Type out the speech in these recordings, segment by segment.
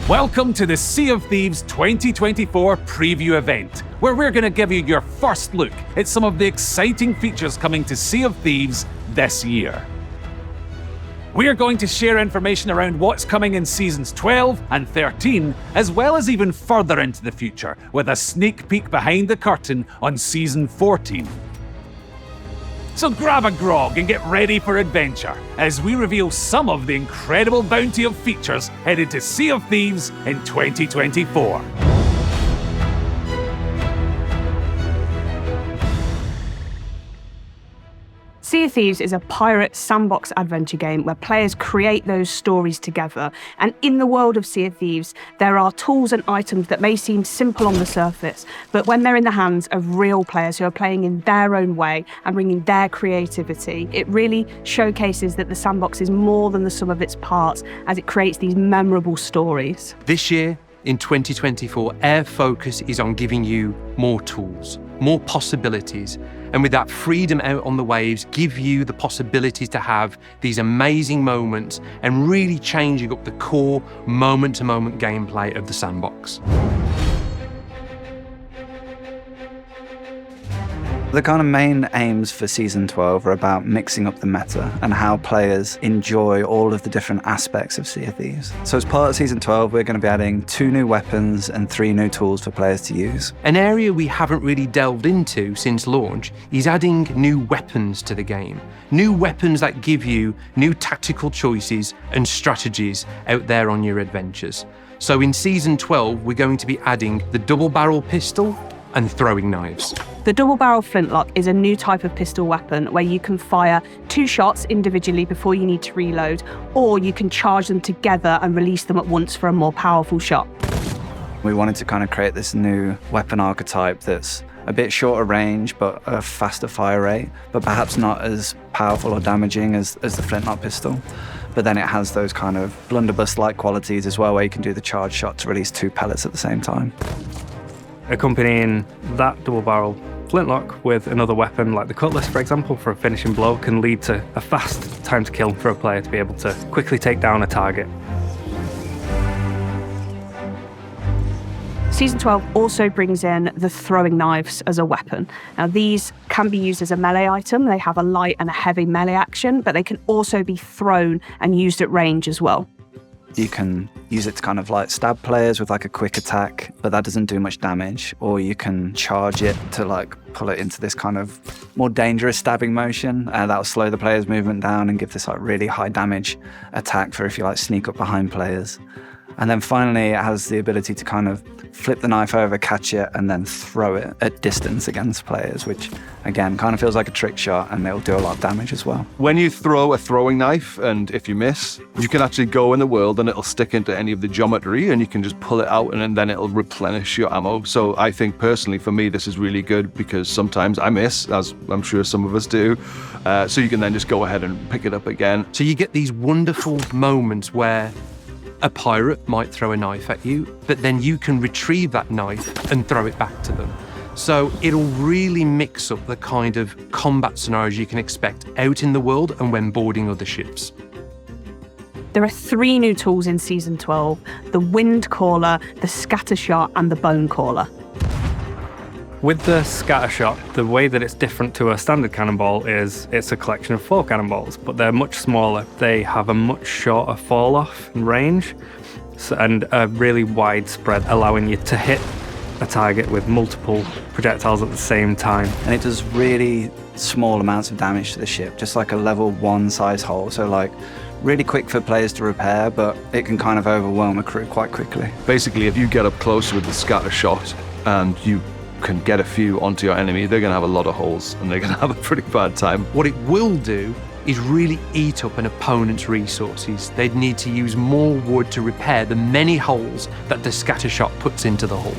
Welcome to the Sea of Thieves 2024 preview event, where we're going to give you your first look at some of the exciting features coming to Sea of Thieves this year. We're going to share information around what's coming in Seasons 12 and 13, as well as even further into the future, with a sneak peek behind the curtain on Season 14. So grab a grog and get ready for adventure as we reveal some of the incredible bounty of features headed to Sea of Thieves in 2024. Sea of Thieves is a pirate sandbox adventure game where players create those stories together. And in the world of Sea of Thieves, there are tools and items that may seem simple on the surface, but when they're in the hands of real players who are playing in their own way and bringing their creativity, it really showcases that the sandbox is more than the sum of its parts as it creates these memorable stories. This year, in 2024, our focus is on giving you more tools, more possibilities, and with that freedom out on the waves, give you the possibility to have these amazing moments and really changing up the core moment-to-moment gameplay of the sandbox. The kind of main aims for Season 12 are about mixing up the meta and how players enjoy all of the different aspects of Sea of Thieves. So as part of Season 12, we're going to be adding 2 new weapons and 3 new tools for players to use. An area we haven't really delved into since launch is adding new weapons to the game. New weapons that give you new tactical choices and strategies out there on your adventures. So in Season 12, we're going to be adding the double-barrel pistol and throwing knives. The double-barrel flintlock is a new type of pistol weapon where you can fire 2 shots individually before you need to reload, or you can charge them together and release them at once for a more powerful shot. We wanted to kind of create this new weapon archetype that's a bit shorter range, but a faster fire rate, but perhaps not as powerful or damaging as the flintlock pistol. But then it has those kind of blunderbuss-like qualities as well, where you can do the charge shot to release 2 pellets at the same time. Accompanying that double-barrel flintlock with another weapon like the cutlass, for example, for a finishing blow can lead to a fast time to kill for a player to be able to quickly take down a target. Season 12 also brings in the throwing knives as a weapon. Now, these can be used as a melee item. They have a light and a heavy melee action, but they can also be thrown and used at range as well. You can use it to kind of like stab players with like a quick attack, but that doesn't do much damage. Or you can charge it to like pull it into this kind of more dangerous stabbing motion. That'll slow the player's movement down and give this like really high damage attack for if you like sneak up behind players. And then finally, it has the ability to kind of flip the knife over, catch it, and then throw it at distance against players, which, again, kind of feels like a trick shot, and it'll do a lot of damage as well. When you throw a throwing knife, and if you miss, you can actually go in the world and it'll stick into any of the geometry, and you can just pull it out, and then it'll replenish your ammo. So I think, personally, for me, this is really good, because sometimes I miss, as I'm sure some of us do, so you can then just go ahead and pick it up again. So you get these wonderful moments where a pirate might throw a knife at you, but then you can retrieve that knife and throw it back to them. So it'll really mix up the kind of combat scenarios you can expect out in the world and when boarding other ships. There are 3 new tools in Season 12, the Wind Caller, the Scatter Shot, and the Bone Caller. With the scatter shot, the way that it's different to a standard cannonball is it's a collection of 4 cannonballs, but they're much smaller. They have a much shorter fall off in range and a really wide spread, allowing you to hit a target with multiple projectiles at the same time. And it does really small amounts of damage to the ship, just like a level 1 size hole. So like really quick for players to repair, but it can kind of overwhelm a crew quite quickly. Basically, if you get up close with the scatter shot and you can get a few onto your enemy, they're going to have a lot of holes and they're going to have a pretty bad time. What it will do is really eat up an opponent's resources. They'd need to use more wood to repair the many holes that the scatter shot puts into the hull.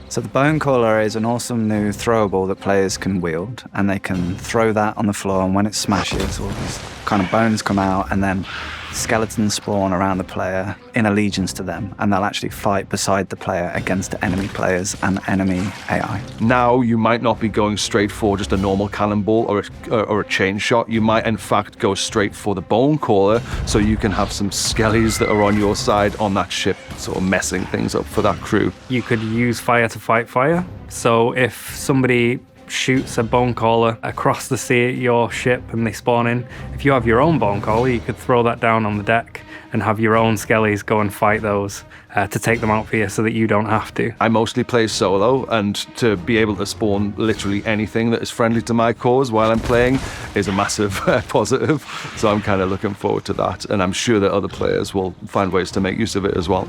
So the Bone Caller is an awesome new throwable that players can wield, and they can throw that on the floor, and when it smashes, all these kind of bones come out, and then skeletons spawn around the player in allegiance to them, and they'll actually fight beside the player against enemy players and enemy AI. Now you might not be going straight for just a normal cannonball or a chain shot. You might in fact go straight for the bone caller, so you can have some skellies that are on your side on that ship, sort of messing things up for that crew. You could use fire to fight fire. So if somebody shoots a bone caller across the sea at your ship and they spawn in, if you have your own bone caller, you could throw that down on the deck and have your own skellies go and fight those to take them out for you so that you don't have to. I mostly play solo, and to be able to spawn literally anything that is friendly to my cause while I'm playing is a massive positive. So I'm kind of looking forward to that, and I'm sure that other players will find ways to make use of it as well.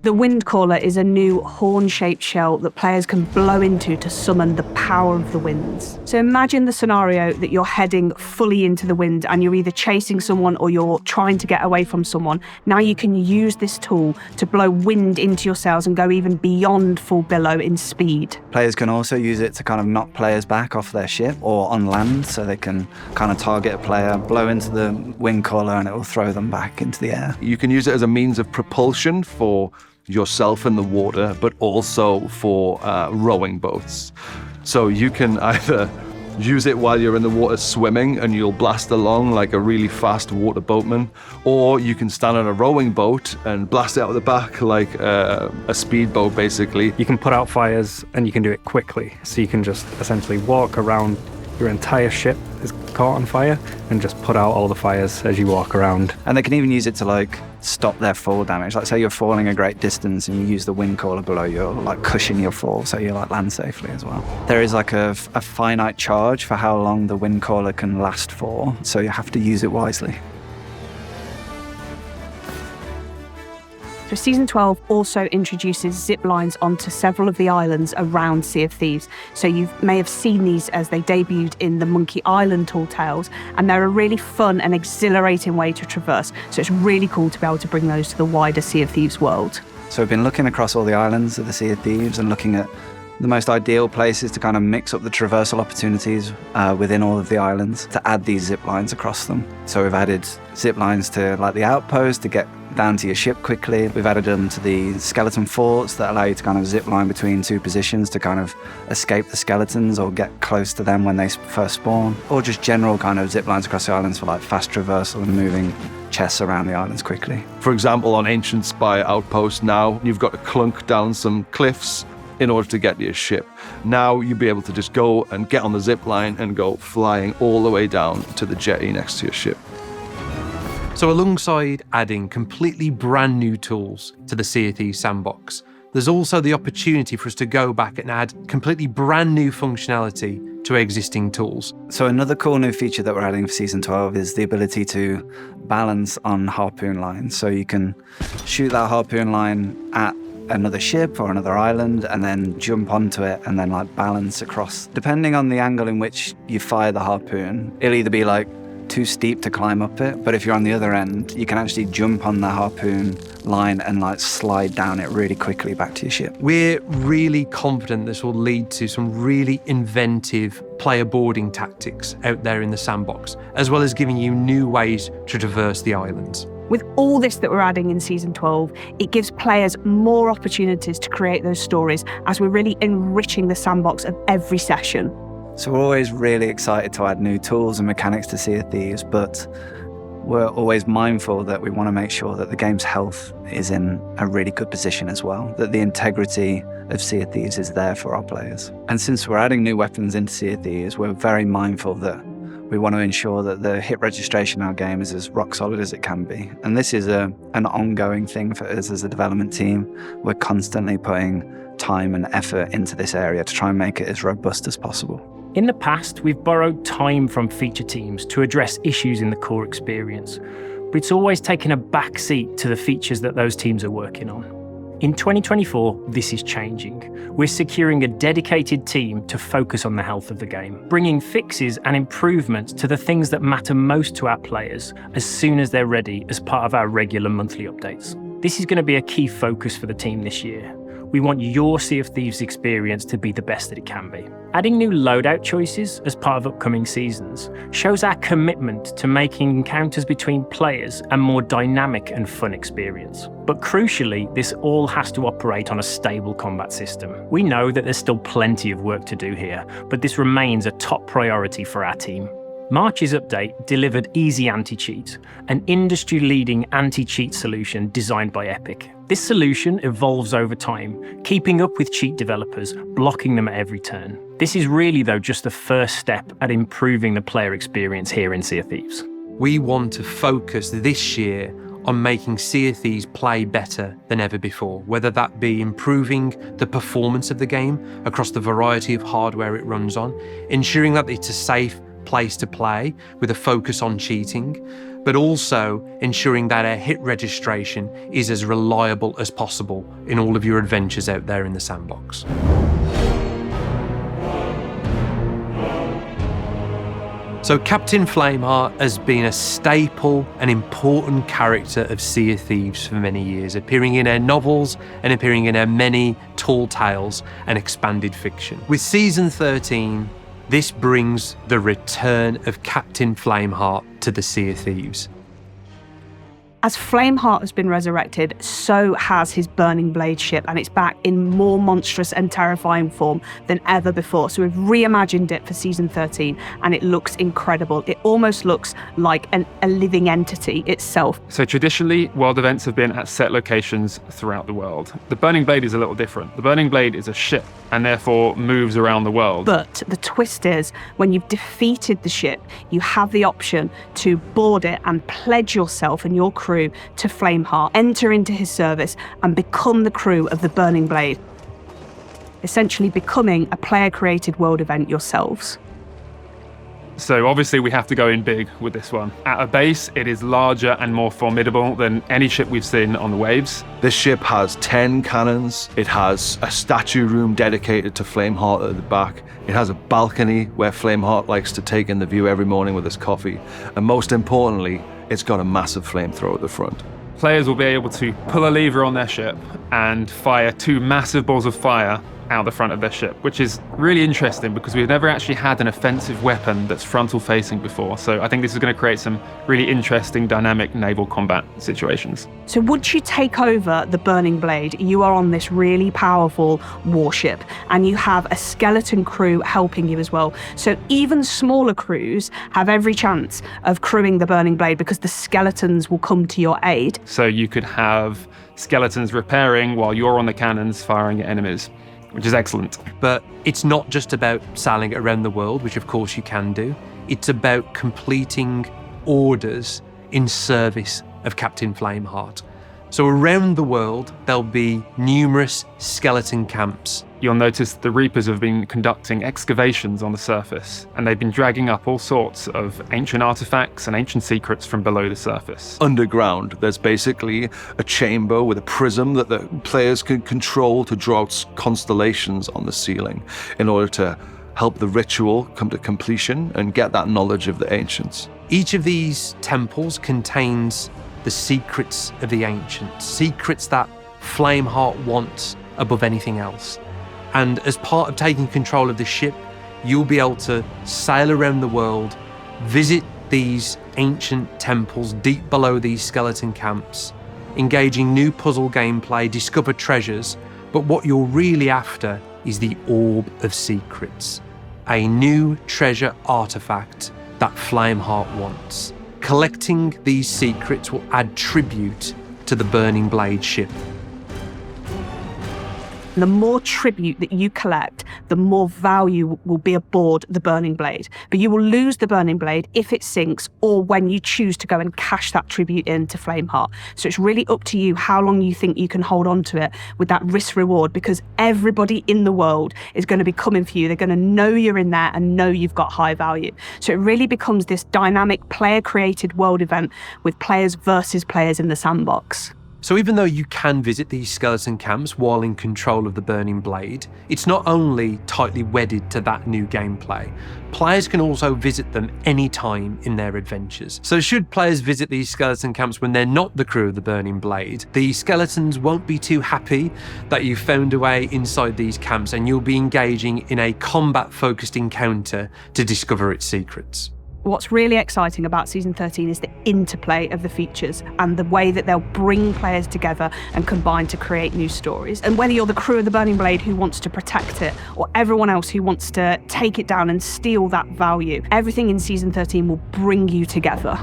The wind caller is a new horn-shaped shell that players can blow into to summon the power of the winds. So imagine the scenario that you're heading fully into the wind and you're either chasing someone or you're trying to get away from someone. Now you can use this tool to blow wind into your sails and go even beyond full billow in speed. Players can also use it to kind of knock players back off their ship or on land, so they can kind of target a player, blow into the wind caller, and it will throw them back into the air. You can use it as a means of propulsion for yourself in the water, but also for rowing boats. So you can either use it while you're in the water swimming and you'll blast along like a really fast water boatman, or you can stand on a rowing boat and blast it out of the back like a speedboat, basically. You can put out fires and you can do it quickly. So you can just essentially walk around, your entire ship is caught on fire, and just put out all the fires as you walk around. And they can even use it to like stop their fall damage. Like say you're falling a great distance and you use the wind caller below you, like cushion your fall so you like land safely as well. There is like a finite charge for how long the wind caller can last for, so you have to use it wisely. So Season 12 also introduces zip lines onto several of the islands around Sea of Thieves. So you may have seen these as they debuted in the Monkey Island Tall Tales, and they're a really fun and exhilarating way to traverse. So it's really cool to be able to bring those to the wider Sea of Thieves world. So we've been looking across all the islands of the Sea of Thieves and looking at the most ideal places to kind of mix up the traversal opportunities within all of the islands to add these zip lines across them. So we've added zip lines to like the outpost to get down to your ship quickly. We've added them to the skeleton forts that allow you to kind of zip line between two positions to kind of escape the skeletons or get close to them when they first spawn, or just general kind of zip lines across the islands for like fast traversal and moving chests around the islands quickly. For example, on Ancient Spire Outpost now, you've got to clunk down some cliffs in order to get to your ship. Now you'll be able to just go and get on the zip line and go flying all the way down to the jetty next to your ship. So alongside adding completely brand new tools to the Sea of Thieves sandbox, there's also the opportunity for us to go back and add completely brand new functionality to existing tools. So another cool new feature that we're adding for Season 12 is the ability to balance on harpoon lines. So you can shoot that harpoon line at another ship or another island and then jump onto it and then like balance across. Depending on the angle in which you fire the harpoon, it'll either be like too steep to climb up it, but if you're on the other end, you can actually jump on the harpoon line and like slide down it really quickly back to your ship. We're really confident this will lead to some really inventive player boarding tactics out there in the sandbox, as well as giving you new ways to traverse the islands. With all this that we're adding in Season 12, it gives players more opportunities to create those stories as we're really enriching the sandbox of every session. So we're always really excited to add new tools and mechanics to Sea of Thieves, but we're always mindful that we want to make sure that the game's health is in a really good position as well, that the integrity of Sea of Thieves is there for our players. And since we're adding new weapons into Sea of Thieves, we're very mindful that we want to ensure that the hit registration in our game is as rock solid as it can be. And this is an ongoing thing for us as a development team. We're constantly putting time and effort into this area to try and make it as robust as possible. In the past, we've borrowed time from feature teams to address issues in the core experience, but it's always taken a back seat to the features that those teams are working on. In 2024, this is changing. We're securing a dedicated team to focus on the health of the game, bringing fixes and improvements to the things that matter most to our players as soon as they're ready as part of our regular monthly updates. This is going to be a key focus for the team this year. We want your Sea of Thieves experience to be the best that it can be. Adding new loadout choices as part of upcoming seasons shows our commitment to making encounters between players a more dynamic and fun experience. But crucially, this all has to operate on a stable combat system. We know that there's still plenty of work to do here, but this remains a top priority for our team. March's update delivered Easy Anti-Cheat, an industry-leading anti-cheat solution designed by Epic. This solution evolves over time, keeping up with cheat developers, blocking them at every turn. This is really, though, just the first step at improving the player experience here in Sea of Thieves. We want to focus this year on making Sea of Thieves play better than ever before, whether that be improving the performance of the game across the variety of hardware it runs on, ensuring that it's a safe place to play with a focus on cheating, but also ensuring that our hit registration is as reliable as possible in all of your adventures out there in the sandbox. So Captain Flameheart has been a staple and important character of Sea of Thieves for many years, appearing in our novels and appearing in our many tall tales and expanded fiction. With Season 13, this brings the return of Captain Flameheart to the Sea of Thieves. As Flameheart has been resurrected, so has his Burning Blade ship, and it's back in more monstrous and terrifying form than ever before. So we've reimagined it for Season 13, and it looks incredible. It almost looks like a living entity itself. So traditionally, world events have been at set locations throughout the world. The Burning Blade is a little different. The Burning Blade is a ship, and therefore moves around the world. But the twist is, when you've defeated the ship, you have the option to board it and pledge yourself and your crew to Flameheart, enter into his service and become the crew of the Burning Blade, essentially becoming a player-created world event yourselves. So obviously we have to go in big with this one. At a base, it is larger and more formidable than any ship we've seen on the waves. This ship has 10 cannons. It has a statue room dedicated to Flameheart at the back. It has a balcony where Flameheart likes to take in the view every morning with his coffee. And most importantly, it's got a massive flamethrower at the front. Players will be able to pull a lever on their ship and fire 2 massive balls of fire out the front of their ship, which is really interesting because we've never actually had an offensive weapon that's frontal facing before. So I think this is going to create some really interesting dynamic naval combat situations. So once you take over the Burning Blade, you are on this really powerful warship, and you have a skeleton crew helping you as well. So even smaller crews have every chance of crewing the Burning Blade because the skeletons will come to your aid. So you could have skeletons repairing while you're on the cannons firing at enemies, which is excellent. But it's not just about sailing around the world, which of course you can do. It's about completing orders in service of Captain Flameheart. So around the world, there'll be numerous skeleton camps. You'll notice the Reapers have been conducting excavations on the surface, and they've been dragging up all sorts of ancient artifacts and ancient secrets from below the surface. Underground, there's basically a chamber with a prism that the players can control to draw out constellations on the ceiling in order to help the ritual come to completion and get that knowledge of the ancients. Each of these temples contains the secrets of the ancients, secrets that Flameheart wants above anything else. And as part of taking control of the ship, you'll be able to sail around the world, visit these ancient temples deep below these skeleton camps, engaging new puzzle gameplay, discover treasures, but what you're really after is the Orb of Secrets, a new treasure artifact that Flameheart wants. Collecting these secrets will add tribute to the Burning Blade ship. The more tribute that you collect, the more value will be aboard the Burning Blade. But you will lose the Burning Blade if it sinks or when you choose to go and cash that tribute in to Flameheart. So it's really up to you how long you think you can hold on to it with that risk reward, because everybody in the world is going to be coming for you. They're going to know you're in there and know you've got high value. So it really becomes this dynamic player-created world event with players versus players in the sandbox. So even though you can visit these skeleton camps while in control of the Burning Blade, it's not only tightly wedded to that new gameplay. Players can also visit them anytime in their adventures. So should players visit these skeleton camps when they're not the crew of the Burning Blade, the skeletons won't be too happy that you've found a way inside these camps, and you'll be engaging in a combat-focused encounter to discover its secrets. What's really exciting about Season 13 is the interplay of the features and the way that they'll bring players together and combine to create new stories. And whether you're the crew of the Burning Blade who wants to protect it, or everyone else who wants to take it down and steal that value, everything in Season 13 will bring you together.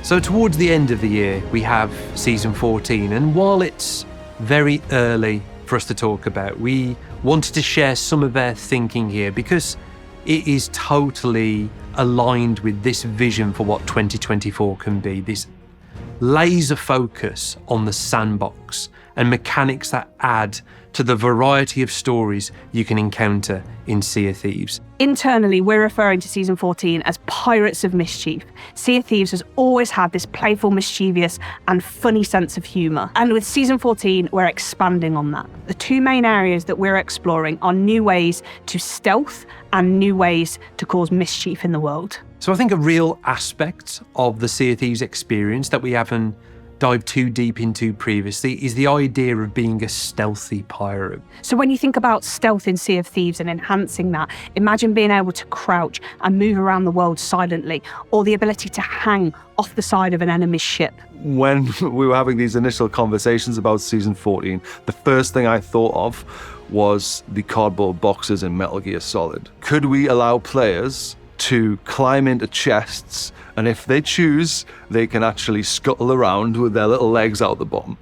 So towards the end of the year, we have Season 14, and while it's very early for us to talk about, we wanted to share some of their thinking here because it is totally aligned with this vision for what 2024 can be, this laser focus on the sandbox and mechanics that add to the variety of stories you can encounter in Sea of Thieves. Internally, we're referring to Season 14 as Pirates of Mischief. Sea of Thieves has always had this playful, mischievous, and funny sense of humour. And with Season 14, we're expanding on that. The two main areas that we're exploring are new ways to stealth and new ways to cause mischief in the world. So I think a real aspect of the Sea of Thieves experience that we haven't dived too deep into previously is the idea of being a stealthy pirate. So when you think about stealth in Sea of Thieves and enhancing that, imagine being able to crouch and move around the world silently, or the ability to hang off the side of an enemy's ship. When we were having these initial conversations about Season 14, the first thing I thought of was the cardboard boxes in Metal Gear Solid. Could we allow players to climb into chests, and if they choose, they can actually scuttle around with their little legs out the bottom?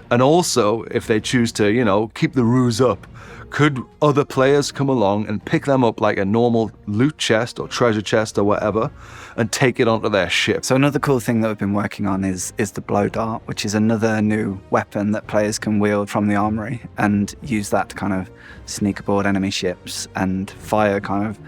And also, if they choose to, keep the ruse up, could other players come along and pick them up like a normal loot chest or treasure chest or whatever and take it onto their ship? So another cool thing that we've been working on is the blow dart, which is another new weapon that players can wield from the armory and use that to kind of sneak aboard enemy ships and fire kind of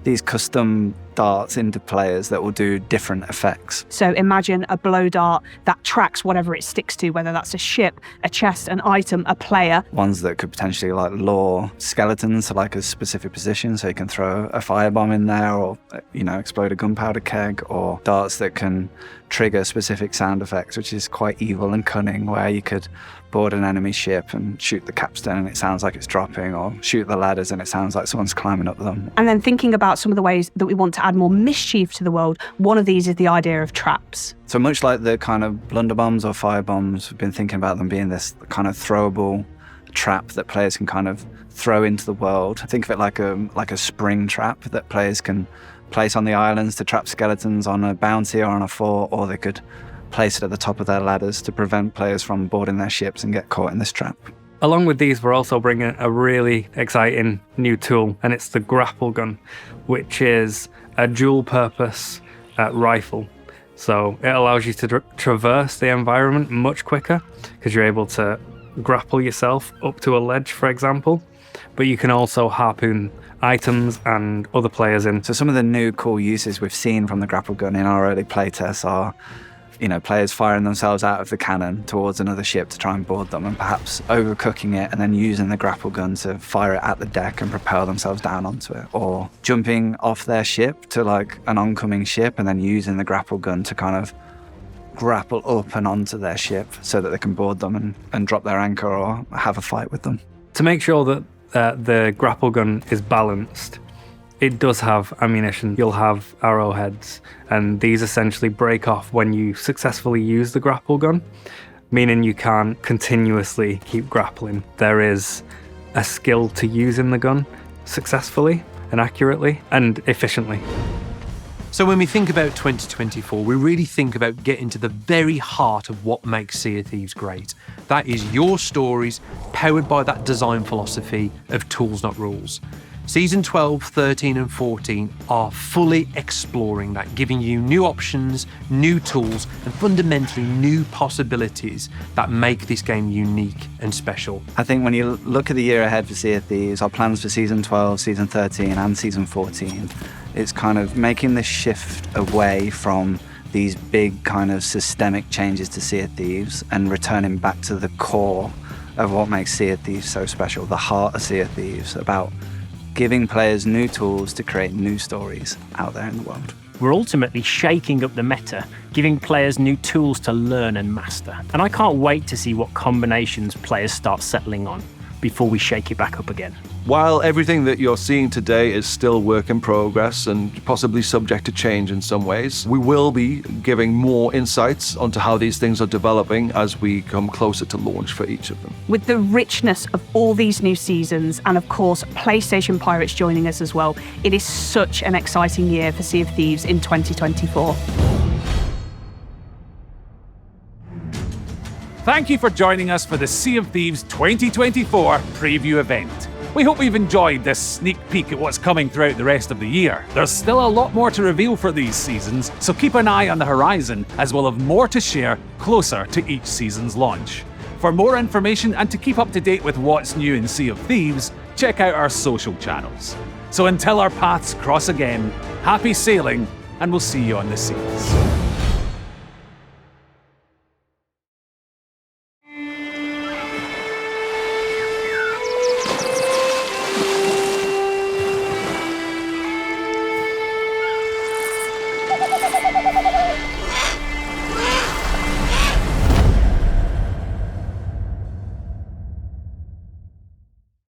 these custom darts into players that will do different effects. So imagine a blow dart that tracks whatever it sticks to, whether that's a ship, a chest, an item, a player. Ones that could potentially lure skeletons to a specific position, so you can throw a firebomb in there, or explode a gunpowder keg, or darts that can trigger specific sound effects, which is quite evil and cunning, where you could board an enemy ship and shoot the capstan and it sounds like it's dropping, or shoot the ladders and it sounds like someone's climbing up them. And then thinking about some of the ways that we want to add more mischief to the world, one of these is the idea of traps. So much like the kind of blunderbombs or firebombs, we've been thinking about them being this kind of throwable trap that players can kind of throw into the world. Think of it like a spring trap that players can place on the islands to trap skeletons on a bounty or on a fort, or they could place it at the top of their ladders to prevent players from boarding their ships and get caught in this trap. Along with these, we're also bringing a really exciting new tool, and it's the grapple gun, which is a dual-purpose rifle. So it allows you to traverse the environment much quicker because you're able to grapple yourself up to a ledge, for example, but you can also harpoon items and other players in. So some of the new cool uses we've seen from the grapple gun in our early playtests are players firing themselves out of the cannon towards another ship to try and board them, and perhaps overcooking it and then using the grapple gun to fire it at the deck and propel themselves down onto it, or jumping off their ship to an oncoming ship and then using the grapple gun to kind of grapple up and onto their ship so that they can board them and drop their anchor or have a fight with them. To make sure that the grapple gun is balanced, it does have ammunition. You'll have arrowheads, and these essentially break off when you successfully use the grapple gun, meaning you can't continuously keep grappling. There is a skill to using the gun successfully and accurately and efficiently. So when we think about 2024, we really think about getting to the very heart of what makes Sea of Thieves great. That is your stories, powered by that design philosophy of tools, not rules. Season 12, 13 and 14 are fully exploring that, giving you new options, new tools, and fundamentally new possibilities that make this game unique and special. I think when you look at the year ahead for Sea of Thieves, our plans for Season 12, Season 13 and Season 14 It's kind of making this shift away from these big kind of systemic changes to Sea of Thieves and returning back to the core of what makes Sea of Thieves so special, the heart of Sea of Thieves, about giving players new tools to create new stories out there in the world. We're ultimately shaking up the meta, giving players new tools to learn and master. And I can't wait to see what combinations players start settling on before we shake it back up again. While everything that you're seeing today is still work in progress and possibly subject to change in some ways, we will be giving more insights onto how these things are developing as we come closer to launch for each of them. With the richness of all these new seasons, and of course PlayStation Pirates joining us as well, it is such an exciting year for Sea of Thieves in 2024. Thank you for joining us for the Sea of Thieves 2024 preview event. We hope you've enjoyed this sneak peek at what's coming throughout the rest of the year. There's still a lot more to reveal for these seasons, so keep an eye on the horizon as we'll have more to share closer to each season's launch. For more information and to keep up to date with what's new in Sea of Thieves, check out our social channels. So until our paths cross again, happy sailing, and we'll see you on the seas.